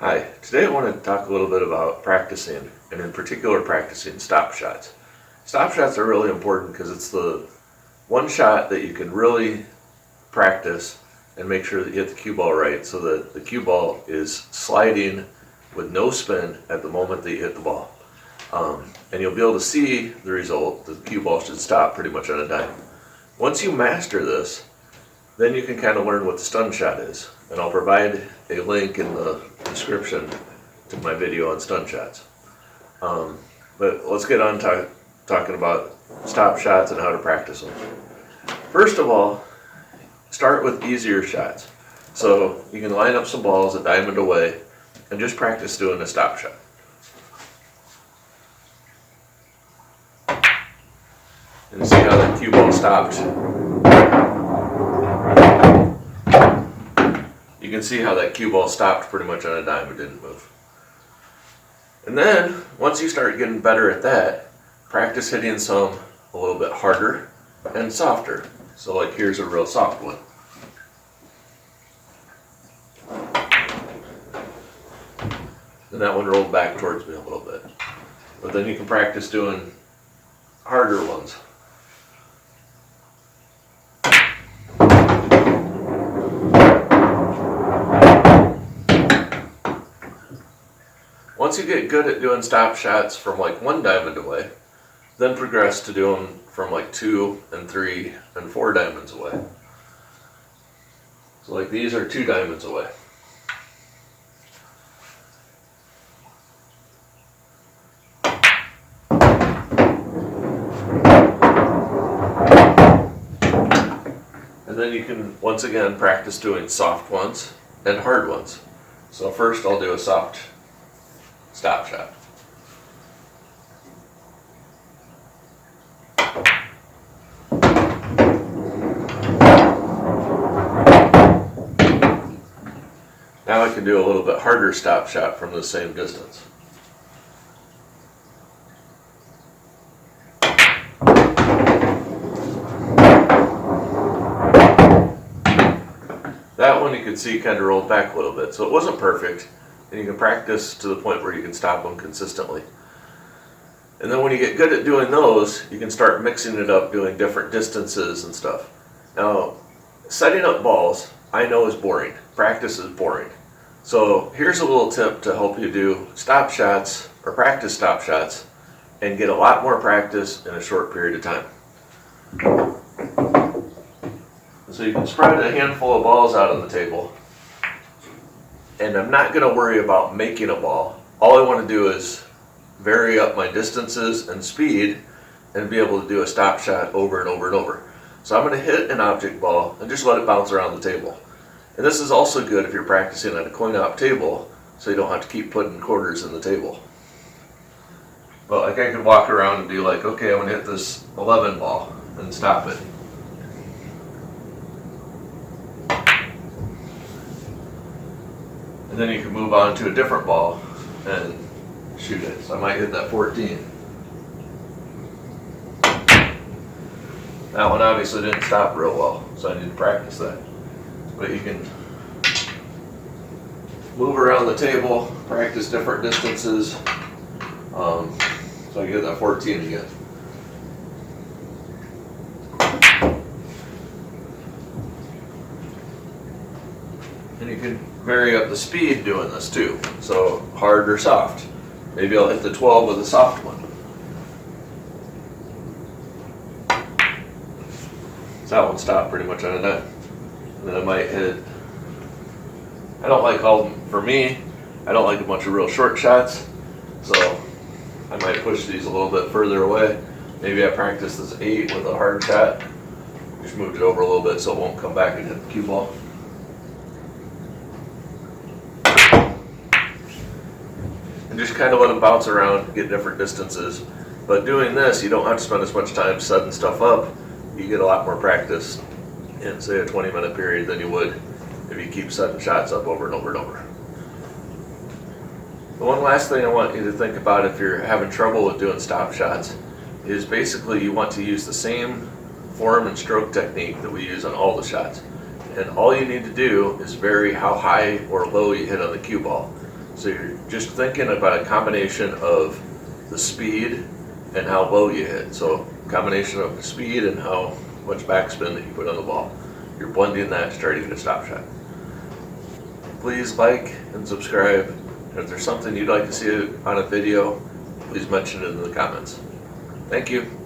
Hi, today I want to talk a little bit about practicing, and in particular practicing stop shots. Stop shots are really important because it's the one shot that you can really practice and make sure that you hit the cue ball right so that the cue ball is sliding with no spin at the moment that you hit the ball. And you'll be able to see the result. The cue ball should stop pretty much on a dime. Once you master this, then you can kind of learn what the stun shot is. And I'll provide a link in the description to my video on stun shots. But let's get on talking about stop shots and how to practice them. First of all, start with easier shots. So you can line up some balls a diamond away and just practice doing a stop shot. And see how the cue ball stopped. You can see how that cue ball stopped pretty much on a dime. It didn't move. And then, once you start getting better at that, practice hitting some a little bit harder and softer. So like here's a real soft one. And that one rolled back towards me a little bit. But then you can practice doing harder ones. Once you get good at doing stop shots from like 1 diamond away, then progress to do them from like 2 and 3 and 4 diamonds away. So like these are 2 diamonds away. And then you can once again practice doing soft ones and hard ones. So first I'll do a soft stop shot. Now I can do a little bit harder stop shot from the same distance. That one you could see kind of rolled back a little bit, so it wasn't perfect. And you can practice to the point where you can stop them consistently. And then when you get good at doing those, you can start mixing it up, doing different distances and stuff. Now, setting up balls, I know is boring. Practice is boring. So here's a little tip to help you do stop shots or practice stop shots and get a lot more practice in a short period of time. So you can spread a handful of balls out on the table. And I'm not going to worry about making a ball. All I want to do is vary up my distances and speed and be able to do a stop shot over and over and over. So I'm going to hit an object ball and just let it bounce around the table. And this is also good if you're practicing on a coin-op table, so you don't have to keep putting quarters in the table. But like I could walk around and be like, okay, I'm going to hit this 11 ball and stop it. And then you can move on to a different ball and shoot it. So I might hit that 14. That one obviously didn't stop real well, so I need to practice that. But you can move around the table, practice different distances. So I get that 14 again. And you can vary up the speed doing this too. So hard or soft. Maybe I'll hit the 12 with a soft one. So that one stopped pretty much on a dime. And then I might hit, I don't like for me, I don't like a bunch of real short shots. So I might push these a little bit further away. Maybe I practice this 8 with a hard shot. Just moved it over a little bit so it won't come back and hit the cue ball. And just kind of let them bounce around, get different distances. But doing this, you don't have to spend as much time setting stuff up. You get a lot more practice in, say, a 20-minute period than you would if you keep setting shots up over and over and over. The one last thing I want you to think about if you're having trouble with doing stop shots is basically you want to use the same form and stroke technique that we use on all the shots. And all you need to do is vary how high or low you hit on the cue ball. So you're just thinking about a combination of the speed and how low you hit. So combination of speed and how much backspin that you put on the ball. You're blending that to try to get a stop shot. Please like and subscribe. And if there's something you'd like to see on a video, please mention it in the comments. Thank you.